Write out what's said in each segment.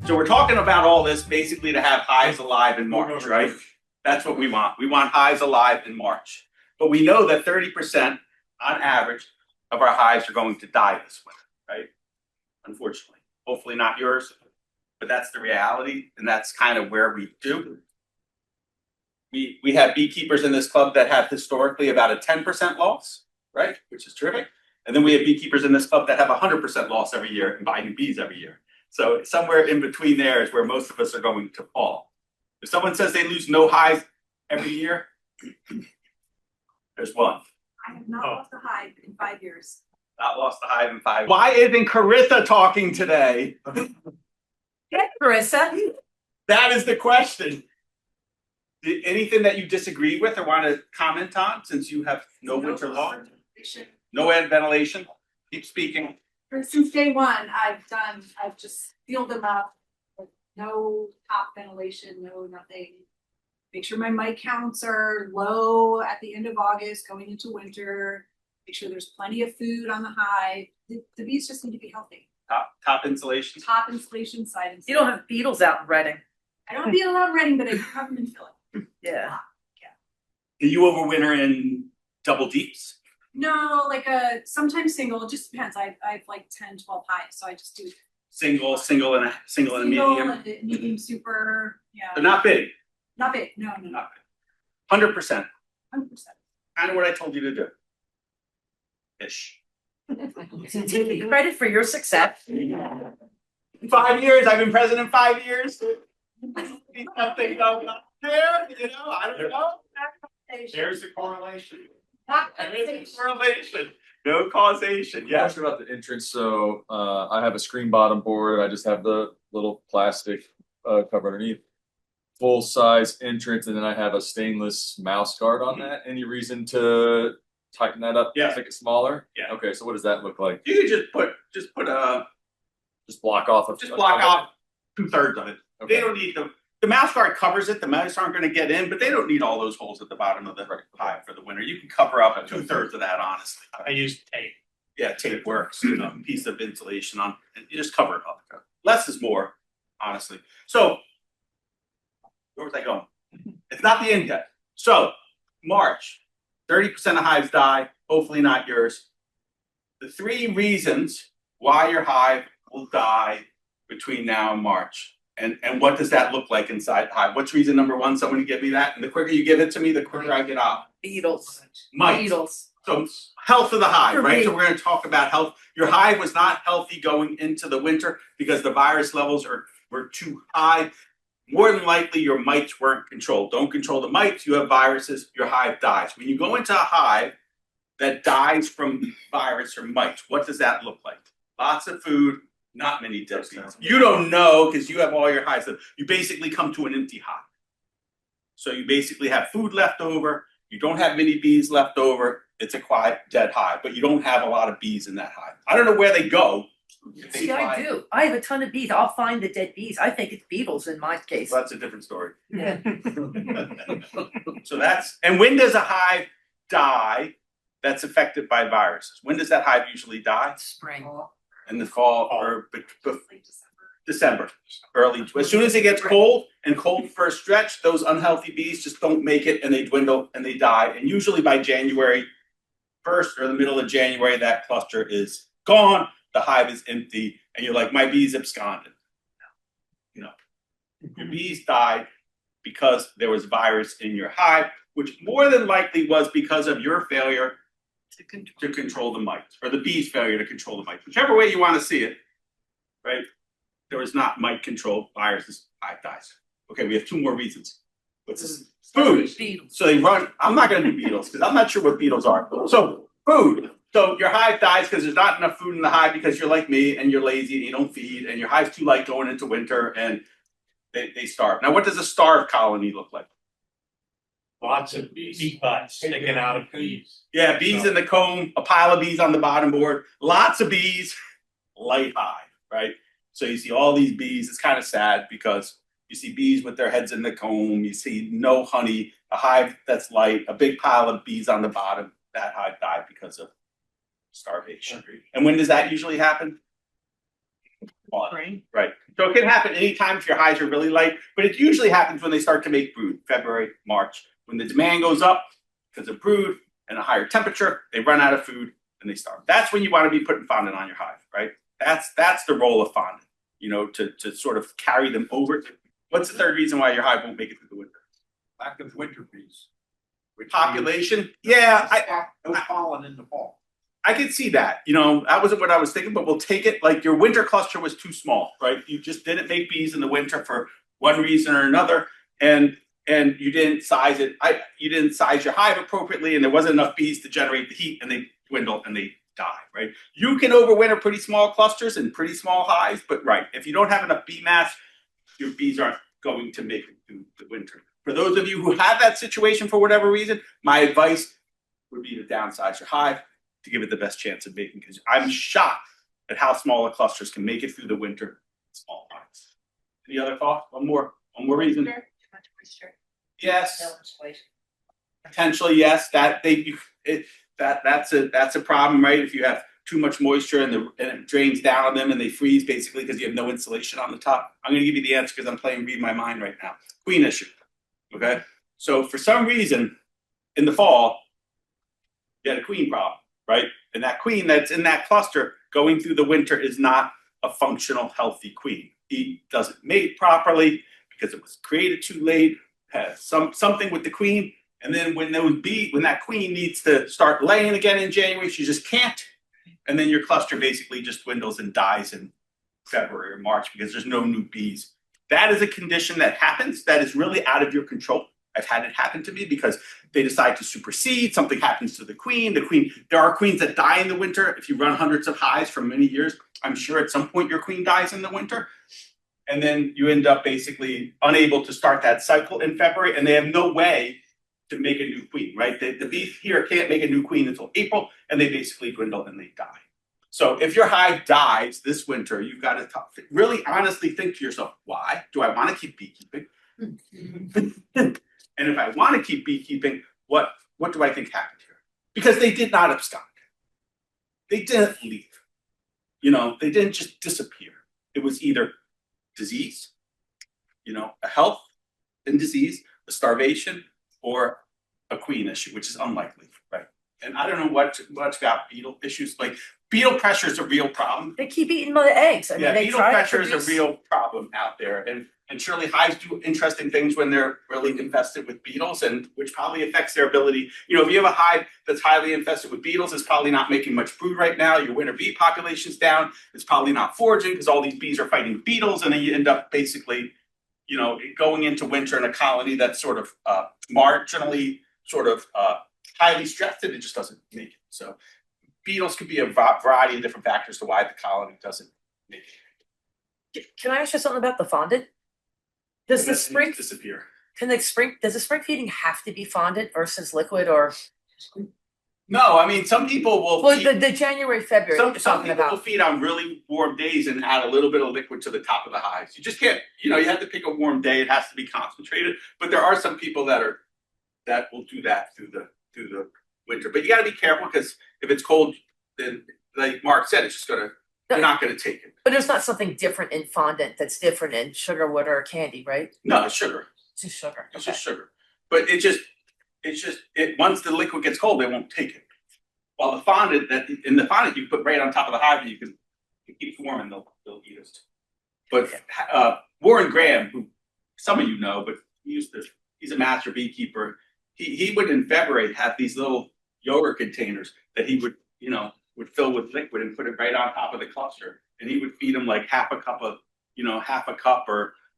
So we're talking about all this basically to have hives alive in March, right? That's what we want. We want hives alive in March. But we know that 30% on average of our hives are going to die this winter, right? Unfortunately. Hopefully not yours, but that's the reality, and that's kind of where we do. We have beekeepers in this club that have historically about a 10% loss, right? Which is terrific. And then we have beekeepers in this club that have 100% loss every year and buy new bees every year. So somewhere in between there is where most of us are going to fall. If someone says they lose no hives every year, there's one. I have not lost a hive in 5 years. Not lost a hive in 5. Why isn't Carissa talking today? Get Carissa. That is the question. Anything that you disagree with or want to comment on, since you have no winter loss? No air ventilation? Keep speaking. Since day one, I've just sealed them up with no top ventilation, no nothing. Make sure my mite counts are low at the end of August, going into winter. Make sure there's plenty of food on the hive. The bees just need to be healthy. Top insulation? Top insulation, side insulation. You don't have beetles out in Reading. I don't have beetles out in Reading, but I have them in Philly. Yeah. Do you overwinter in double deeps? No, like sometimes single. It just depends. I have like 10, 12 hives, so I just do Single, and a medium. and a medium super. Yeah. They're not big. Not big. No. Not big. 100%. 100%. Kind of what I told you to do. Ish. Take credit for your success. 5 years. I've been president 5 years. Nothing up there, you know. I don't know. There's the correlation. There's the correlation. No causation. Yeah. Yeah. Question about the entrance. So I have a screen bottom board. I just have the little plastic cover underneath. Full size entrance, and then I have a stainless mouse guard on that. Any reason to tighten that up? Yeah. Make it smaller? Yeah. Okay, so what does that look like? You could just put Just block off of off 2/3 of it. Okay. They don't need the mouse guard covers it. The mice aren't going to get in, but they don't need all those holes at the bottom of the hive for the winter. You can cover up 2/3 of that, honestly. I use tape. Yeah, tape works. You know, piece of insulation on, and you just cover it up. Less is more, honestly. So, where was I going? It's not the end yet. So, March, 30% of hives die. Hopefully not yours. The 3 reasons why your hive will die between now and March. And what does that look like inside the hive? What's reason number 1? Somebody give me that. And the quicker you give it to me, the quicker I get off. Beetles. Mites. Beetles. So health of the hive, right? So Beetles. we're going to talk about health. Your hive was not healthy going into the winter because the virus levels were too high. More than likely, your mites weren't controlled. Don't control the mites. You have viruses. Your hive dies. When you go into a hive that dies from virus or mites, what does that look like? Lots of food. Not many dead bees. You don't know because you have all your hives. You basically come to an empty hive. So you basically have food left over. You don't have many bees left over. It's a quiet, dead hive, but you don't have a lot of bees in that hive. I don't know where they go. See, I do. I have a ton of bees. I'll find the dead bees. I think it's beetles in my case. Well, that's a different story. Yeah. So and when does a hive die that's affected by viruses? When does that hive usually die? Spring. In the fall or December, early. As soon as it gets cold and cold for a stretch, those unhealthy bees just don't make it and they dwindle and they die. And usually by January 1st or the middle of January, that cluster is gone. The hive is empty, and you're like, my bees absconded. No, your bees died because there was virus in your hive, which more than likely was because of your failure to control the mites, or the bees' failure to control the mites, whichever way you want to see it, right? There was not mite control, viruses, hive dies. Okay, we have 2 more reasons. What's this? Food. Beetles. So they run. I'm not going to do beetles because I'm not sure what beetles are. So food. So your hive dies because there's not enough food in the hive because you're like me and you're lazy and you don't feed and your hive's too light going into winter and they starve. Now, what does a starved colony look like? Lots of bee butts sticking out of bees. Yeah, bees in the comb, a pile of bees on the bottom board, lots of bees, light hive, right? So you see all these bees. It's kind of sad because you see bees with their heads in the comb. You see no honey, a hive that's light, a big pile of bees on the bottom. That hive died because of starvation. And when does that usually happen? Right. Right. So it can happen anytime if your hives are really light, but it usually happens when they start to make brood, February, March, when the demand goes up because of brood and a higher temperature, they run out of food and they starve. That's when you want to be putting fondant on your hive, right? That's the role of fondant, to sort of carry them over. What's the third reason why your hive won't make it through the winter? Lack of winter bees. Population? Yeah, No pollen in the fall. I could see that. That wasn't what I was thinking, but we'll take it. Like your winter cluster was too small, right? You just didn't make bees in the winter for one reason or another, and you didn't size it. You didn't size your hive appropriately, and there wasn't enough bees to generate the heat, and they dwindle and they die, right? You can overwinter pretty small clusters and pretty small hives, but right, if you don't have enough bee mass, your bees aren't going to make it through the winter. For those of you who have that situation for whatever reason, my advice would be to downsize your hive to give it the best chance of making, because I'm shocked at how small clusters can make it through the winter in small hives. Any other thoughts? One more reason. Yes. Potentially, yes. That's a problem, right? If you have too much moisture and it drains down on them and they freeze basically because you have no insulation on the top. I'm going to give you the answer because I'm playing read my mind right now. Queen issue. Okay. So for some reason in the fall, you had a queen problem, right? And that queen that's in that cluster going through the winter is not a functional, healthy queen. It doesn't mate properly because it was created too late, has something with the queen. And then when that queen needs to start laying again in January, she just can't. And then your cluster basically just dwindles and dies in February or March because there's no new bees. That is a condition that happens that is really out of your control. I've had it happen to me because they decide to supersede, something happens to the queen. There are queens that die in the winter. If you run hundreds of hives for many years, I'm sure at some point your queen dies in the winter. And then you end up basically unable to start that cycle in February, and they have no way to make a new queen, right? The bees here can't make a new queen until April, and they basically dwindle and they die. So if your hive dies this winter, you've got to really honestly think to yourself, why? Do I want to keep beekeeping? And if I want to keep beekeeping, what do I think happened here? Because they did not abscond. They didn't leave. They didn't just disappear. It was either disease, a health and disease, a starvation, or a queen issue, which is unlikely, right? And I don't know what's got beetle issues. Like beetle pressure is a real problem. They keep eating mother eggs. I mean, they beetle try to pressure is produce- a real problem out there, and surely hives do interesting things when they're really infested with beetles, and which probably affects their ability. If you have a hive that's highly infested with beetles, it's probably not making much brood right now. Your winter bee population's down. It's probably not foraging because all these bees are fighting beetles, and then you end up basically, going into winter in a colony that's sort of marginally, sort of highly stressed, and it just doesn't make it. So beetles could be a variety of different factors to why the colony doesn't make it. Can I ask you something about the fondant? Does the spring disappear? Does the spring feeding have to be fondant versus liquid or? No, I mean some people will. Well, the January, February. Some people will feed on really warm days and add a little bit of liquid to the top of the hives. You just can't. You have to pick a warm day. It has to be concentrated. But there are some people that will do that through the winter. But you got to be careful because if it's cold, then like Mark said, it's just you're not gonna take it. But there's not something different in fondant that's different in sugar, water, or candy, right? No, it's sugar. It's just sugar. It's just sugar. But once the liquid gets cold, they won't take it. While the fondant you put right on top of the hive and you can keep warm and they'll eat it. But Warren Graham, who some of you know, but he's a master beekeeper. He would in February have these little yogurt containers that he would fill with liquid and put it right on top of the cluster. And he would feed them like half a cup or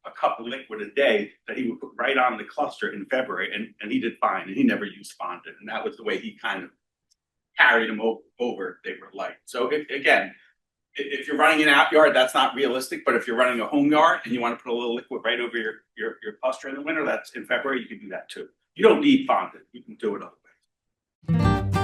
a cup of liquid a day that he would put right on the cluster in February. And he did fine. And he never used fondant. And that was the way he kind of carried them over. They were light. So if you're running an out yard, that's not realistic. But if you're running a home yard and you want to put a little liquid right over your cluster in the winter, that's in February, you can do that too. You don't need fondant. You can do it other ways.